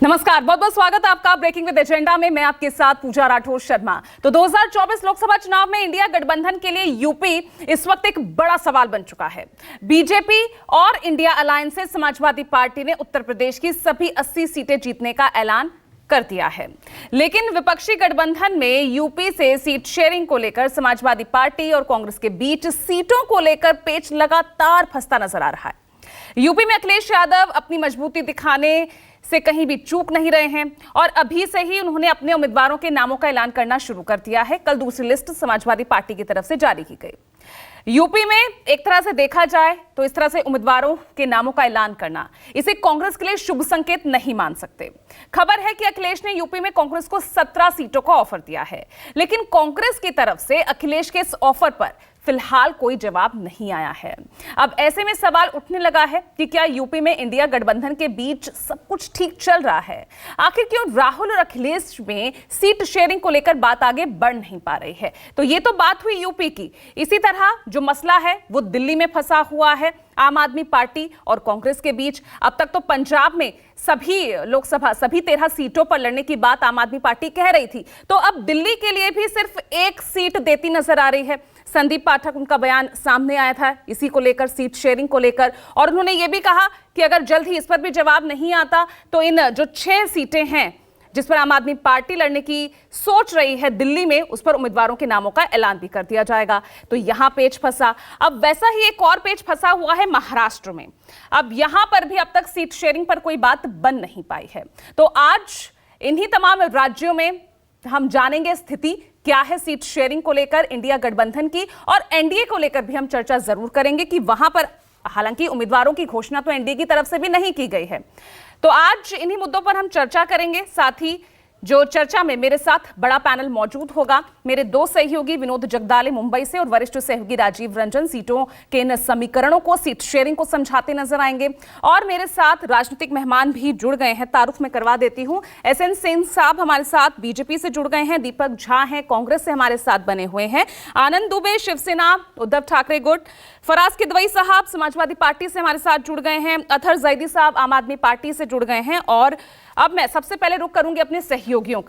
नमस्कार, बहुत बहुत स्वागत है आपका ब्रेकिंग विद एजेंडा में। मैं आपके साथ पूजा राठौर शर्मा। तो 2024 लोकसभा चुनाव में इंडिया गठबंधन के लिए यूपी इस वक्त एक बड़ा सवाल बन चुका है। बीजेपी और इंडिया अलायंस से समाजवादी पार्टी ने उत्तर प्रदेश की सभी 80 सीटें जीतने का ऐलान कर दिया है, लेकिन विपक्षी गठबंधन में यूपी से सीट शेयरिंग को लेकर समाजवादी पार्टी और कांग्रेस के बीच सीटों को लेकर पेच लगातार फंसता नजर आ रहा है। यूपी में अखिलेश यादव अपनी मजबूती दिखाने से कहीं भी चूक नहीं रहे हैं और अभी से ही उन्होंने अपने उम्मीदवारों के नामों का ऐलान करना शुरू कर दिया है। कल दूसरी लिस्ट समाजवादी पार्टी की तरफ से जारी की गई। यूपी में एक तरह से देखा जाए तो इस तरह से उम्मीदवारों के नामों का ऐलान करना, इसे कांग्रेस के लिए शुभ संकेत नहीं मान सकते। खबर है कि अखिलेश ने यूपी में कांग्रेस को 17 सीटों का ऑफर दिया है, लेकिन कांग्रेस की तरफ से अखिलेश के इस ऑफर पर फिलहाल कोई जवाब नहीं आया है। अब ऐसे में सवाल उठने लगा है कि क्या यूपी में इंडिया गठबंधन के बीच सब कुछ ठीक चल रहा है? आखिर क्यों राहुल और अखिलेश में सीट शेयरिंग को लेकर बात आगे बढ़ नहीं पा रही है? तो ये तो बात हुई यूपी की। इसी तरह जो मसला है वो दिल्ली में फंसा हुआ है आम आदमी पार्टी और कांग्रेस के बीच। अब तक तो पंजाब में सभी 13 सीटों पर लड़ने की बात आम आदमी पार्टी कह रही थी, तो अब दिल्ली के लिए भी सिर्फ एक सीट देती नजर आ रही है। संदीप पाठक, उनका बयान सामने आया था इसी को लेकर, सीट शेयरिंग को लेकर, और उन्होंने ये भी कहा कि अगर जल्द ही इस पर भी जवाब नहीं आता तो इन जो 6 सीटें हैं जिस पर आम आदमी पार्टी लड़ने की सोच रही है दिल्ली में, उस पर उम्मीदवारों के नामों का ऐलान भी कर दिया जाएगा। तो यहां पेच फंसा। अब वैसा ही एक और पेच फंसा हुआ है महाराष्ट्र में। अब यहां पर भी अब तक सीट शेयरिंग पर कोई बात बन नहीं पाई है। तो आज इन्हीं तमाम राज्यों में हम जानेंगे स्थिति क्या है सीट शेयरिंग को लेकर इंडिया गठबंधन की, और एनडीए को लेकर भी हम चर्चा जरूर करेंगे कि वहां पर हालांकि उम्मीदवारों की घोषणा तो एनडीए की तरफ से भी नहीं की गई है। तो आज इन्हीं मुद्दों पर हम चर्चा करेंगे। साथ ही जो चर्चा में मेरे साथ बड़ा पैनल मौजूद होगा, मेरे 2 सहयोगी विनोद जगदाले मुंबई से और वरिष्ठ सहयोगी राजीव रंजन सीटों के इन समीकरणों को, सीट शेयरिंग को समझाते नजर आएंगे। और मेरे साथ राजनीतिक मेहमान भी जुड़ गए हैं। तारुफ में करवा देती हूं, एसएन सेन साहब हमारे साथ बीजेपी से जुड़ गए हैं, दीपक झा हैं कांग्रेस से हमारे साथ बने हुए हैं, आनंद दुबे शिवसेना उद्धव ठाकरे गुट, फराज किदवई साहब समाजवादी पार्टी से हमारे साथ जुड़ गए हैं, अतहर जैदी साहब आम आदमी पार्टी से जुड़ गए हैं। और अब मैं सबसे पहले रुख करूंगी अपने सहयोगियों का।